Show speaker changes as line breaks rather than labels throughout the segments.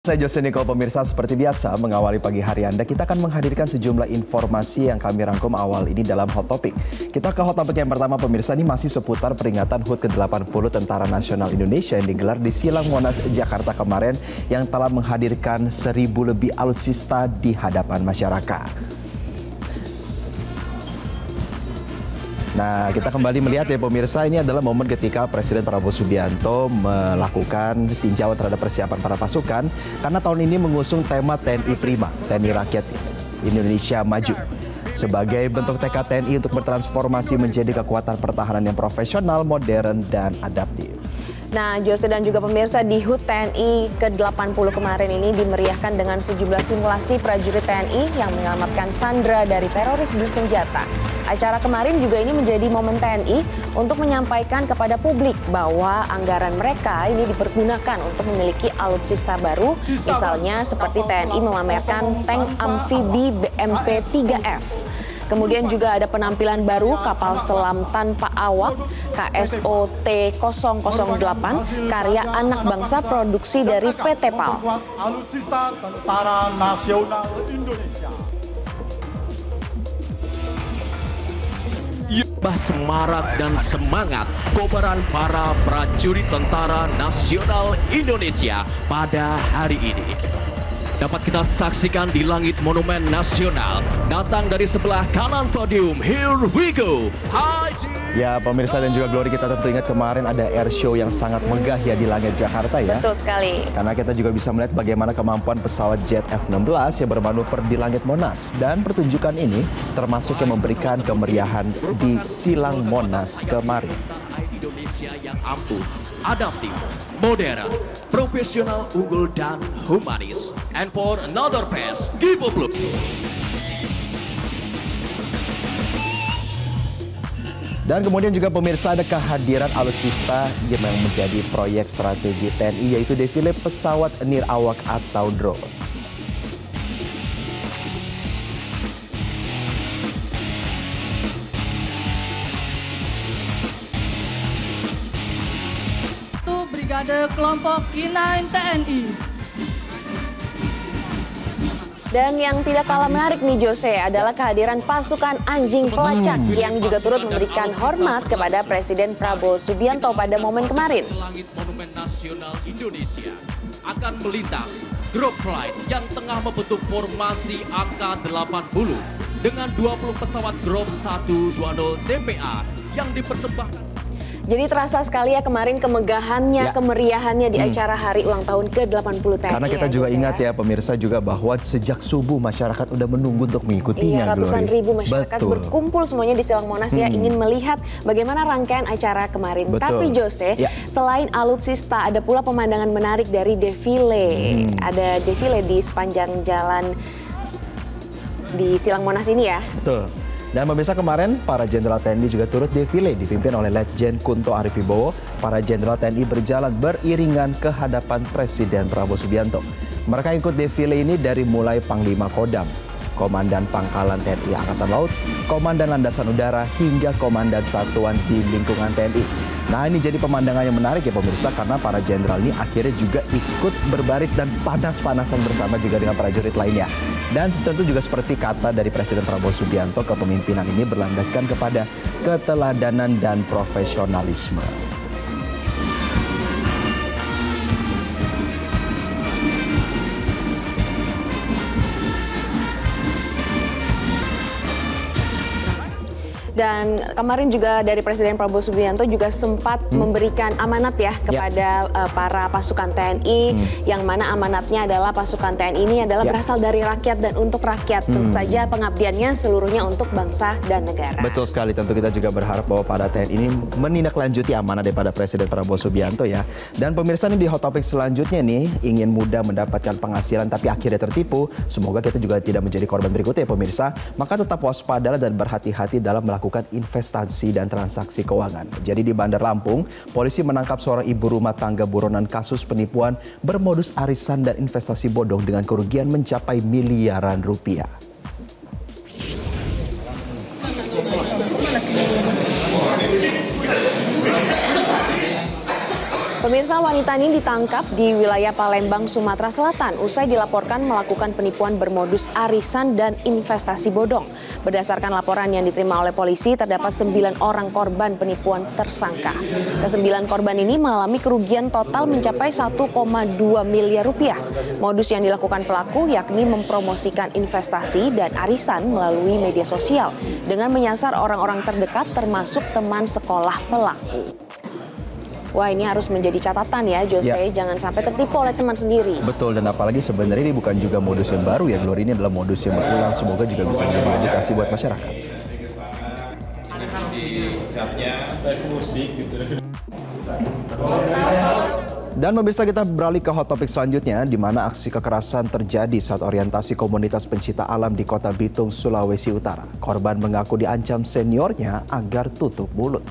Saya Jose Niko, pemirsa, seperti biasa mengawali pagi hari Anda, kita akan menghadirkan sejumlah informasi yang kami rangkum awal ini dalam Hot Topic. Kita ke Hot Topic yang pertama, pemirsa, ini masih seputar peringatan HUT ke-80 Tentara Nasional Indonesia yang digelar di Silang Monas, Jakarta kemarin yang telah menghadirkan 1.000 lebih alutsista di hadapan masyarakat. Nah, kita kembali melihat ya pemirsa, ini adalah momen ketika Presiden Prabowo Subianto melakukan tinjauan terhadap persiapan para pasukan karena tahun ini mengusung tema TNI Prima, TNI Rakyat Indonesia Maju. Sebagai bentuk tekad TNI untuk bertransformasi menjadi kekuatan pertahanan yang profesional, modern, dan adaptif.
Nah, Jose dan juga pemirsa, di HUT TNI ke-80 kemarin ini dimeriahkan dengan sejumlah simulasi prajurit TNI yang menyelamatkan sandera dari teroris bersenjata. Acara kemarin juga ini menjadi momen TNI untuk menyampaikan kepada publik bahwa anggaran mereka ini dipergunakan untuk memiliki alutsista baru, misalnya seperti TNI memamerkan tank amfibi BMP-3F. Kemudian juga ada penampilan baru kapal selam tanpa awak KSOT 008 karya anak bangsa produksi dari PT PAL.
Alutsista Tentara Nasional Indonesia.
Bah semarak dan semangat kobaran para prajurit Tentara Nasional Indonesia pada hari ini dapat kita saksikan di langit Monumen Nasional. Datang dari sebelah kanan podium. Here we go.
Ya pemirsa dan juga Glory, kita tentu ingat kemarin ada air show yang sangat megah ya di langit Jakarta ya.
Betul sekali.
Karena kita juga bisa melihat bagaimana kemampuan pesawat jet F-16 yang bermanuver di langit Monas. Dan pertunjukan ini termasuk yang memberikan kemeriahan di Silang Monas kemarin.
Indonesia yang ampuh, adaptif, modern, profesional, unggul, dan humanis. And for another pass, give a applause.
Dan kemudian juga pemirsa ada kehadiran alutsista yang menjadi proyek strategi TNI, yaitu defile pesawat nirawak atau drone.
Brigade Kelompok K9 TNI.
Dan yang tidak kalah menarik nih Jose adalah kehadiran pasukan anjing pelacak yang juga turut memberikan hormat kepada Presiden Prabowo Subianto pada momen kemarin.
Langit Monumen Nasional Indonesia akan melintas drop flight yang tengah membentuk formasi AK-80 dengan 20 pesawat drop 120 TPA yang dipersembahkan.
Jadi terasa sekali ya kemarin kemegahannya, kemeriahannya di acara hari ulang tahun ke-80 TNI.
Karena kita juga ingat ya pemirsa juga bahwa sejak subuh masyarakat udah menunggu untuk mengikutinya.
Iya, ratusan
Glory.
ribu masyarakat berkumpul semuanya di Silang Monas ya, ingin melihat bagaimana rangkaian acara kemarin.
Betul.
Tapi Jose, selain alutsista ada pula pemandangan menarik dari defile. Ada defile di sepanjang jalan di Silang Monas ini ya.
Betul. Dan pemirsa, kemarin para jenderal TNI juga turut defile dipimpin oleh Letjen Kunto Arifibowo. Para jenderal TNI berjalan beriringan ke hadapan Presiden Prabowo Subianto. Mereka ikut defile ini dari mulai Panglima Kodam, Komandan Pangkalan TNI Angkatan Laut, Komandan Landasan Udara, hingga Komandan Satuan di lingkungan TNI. Nah, ini jadi pemandangan yang menarik ya pemirsa, karena para jenderal ini akhirnya juga ikut berbaris dan panas-panasan bersama juga dengan prajurit lainnya. Dan tentu juga seperti kata dari Presiden Prabowo Subianto, kepemimpinan ini berlandaskan kepada keteladanan dan profesionalisme.
Dan kemarin juga dari Presiden Prabowo Subianto juga sempat memberikan amanat ya kepada para pasukan TNI, yang mana amanatnya adalah pasukan TNI ini adalah berasal dari rakyat dan untuk rakyat. Tentu saja pengabdiannya seluruhnya untuk bangsa dan negara.
Betul sekali, tentu kita juga berharap bahwa para TNI ini menindaklanjuti amanat daripada Presiden Prabowo Subianto ya. Dan pemirsa, ini di Hot Topic selanjutnya nih, ingin mudah mendapatkan penghasilan tapi akhirnya tertipu. Semoga kita juga tidak menjadi korban berikutnya ya pemirsa. Maka tetap waspadalah dan berhati-hati dalam melakukan investasi dan transaksi keuangan. Jadi di Bandar Lampung, polisi menangkap seorang ibu rumah tangga buronan kasus penipuan bermodus arisan dan investasi bodong dengan kerugian mencapai miliaran rupiah.
Pemirsa, wanita ini ditangkap di wilayah Palembang, Sumatera Selatan usai dilaporkan melakukan penipuan bermodus arisan dan investasi bodong. Berdasarkan laporan yang diterima oleh polisi, terdapat 9 orang korban penipuan tersangka. Ke-9 korban ini mengalami kerugian total mencapai 1,2 miliar rupiah. Modus yang dilakukan pelaku yakni mempromosikan investasi dan arisan melalui media sosial dengan menyasar orang-orang terdekat termasuk teman sekolah pelaku. Wah, ini harus menjadi catatan ya, Jose. Ya. Jangan sampai tertipu oleh teman sendiri.
Betul, dan apalagi sebenarnya ini bukan juga modus yang baru ya, Glory. Ini adalah modus yang berulang. Semoga juga bisa menjadi edukasi buat masyarakat. Dan pemirsa, kita beralih ke hot topic selanjutnya, di mana aksi kekerasan terjadi saat orientasi komunitas pencinta alam di Kota Bitung, Sulawesi Utara. Korban mengaku diancam seniornya agar tutup mulut.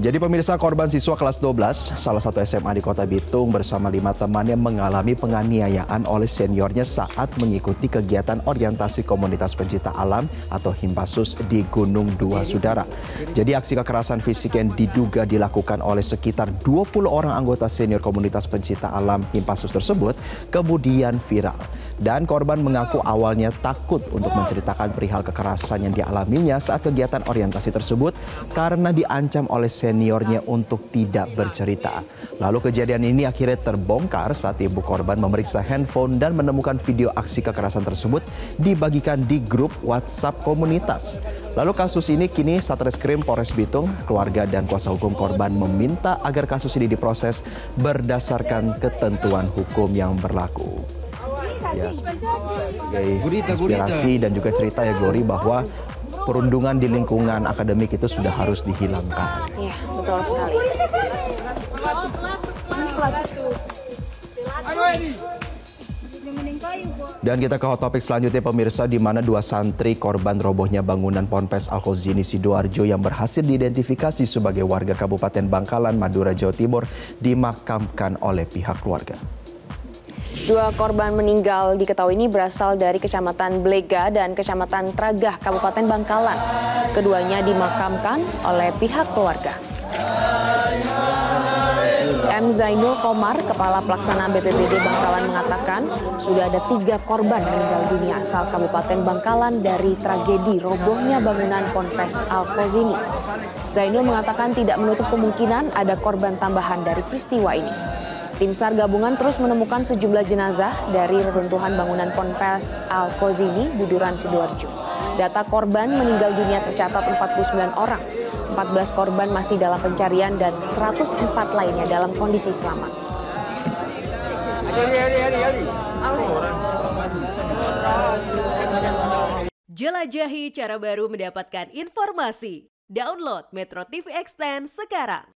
Jadi pemirsa, korban siswa kelas 12, salah satu SMA di Kota Bitung bersama 5 temannya mengalami penganiayaan oleh seniornya saat mengikuti kegiatan orientasi komunitas pencinta alam atau Himpasus di Gunung Dua Sudara. Jadi aksi kekerasan fisik yang diduga dilakukan oleh sekitar 20 orang anggota senior komunitas pencinta alam Himpasus tersebut kemudian viral. Dan korban mengaku awalnya takut untuk menceritakan perihal kekerasan yang dialaminya saat kegiatan orientasi tersebut karena diancam oleh seniornya untuk tidak bercerita. Lalu kejadian ini akhirnya terbongkar saat ibu korban memeriksa handphone dan menemukan video aksi kekerasan tersebut dibagikan di grup WhatsApp komunitas. Lalu kasus ini kini Satreskrim Polres Bitung, keluarga dan kuasa hukum korban meminta agar kasus ini diproses berdasarkan ketentuan hukum yang berlaku. Ya, sebagai inspirasi dan juga cerita ya, Glory, bahwa perundungan di lingkungan akademik itu sudah harus dihilangkan.
Iya, betul sekali.
Dan kita ke hot topic selanjutnya, pemirsa, di mana 2 santri korban robohnya bangunan Ponpes Al-Khozini Sidoarjo yang berhasil diidentifikasi sebagai warga Kabupaten Bangkalan, Madura, Jawa Timur dimakamkan oleh pihak keluarga.
2 korban meninggal diketahui ini berasal dari Kecamatan Blega dan Kecamatan Tragah, Kabupaten Bangkalan. Keduanya dimakamkan oleh pihak keluarga. M. Zainul Komar, Kepala Pelaksana BPBD Bangkalan mengatakan sudah ada 3 korban meninggal dunia asal Kabupaten Bangkalan dari tragedi robohnya bangunan Ponpes Al-Khozini. Zainul mengatakan tidak menutup kemungkinan ada korban tambahan dari peristiwa ini. Tim SAR gabungan terus menemukan sejumlah jenazah dari reruntuhan bangunan Ponpes Al-Khozini, Buduran, Sidoarjo. Data korban meninggal dunia tercatat 49 orang. 14 korban masih dalam pencarian dan 104 lainnya dalam kondisi selamat.
Jelajahi cara baru mendapatkan informasi. Download Metro TV Extend sekarang.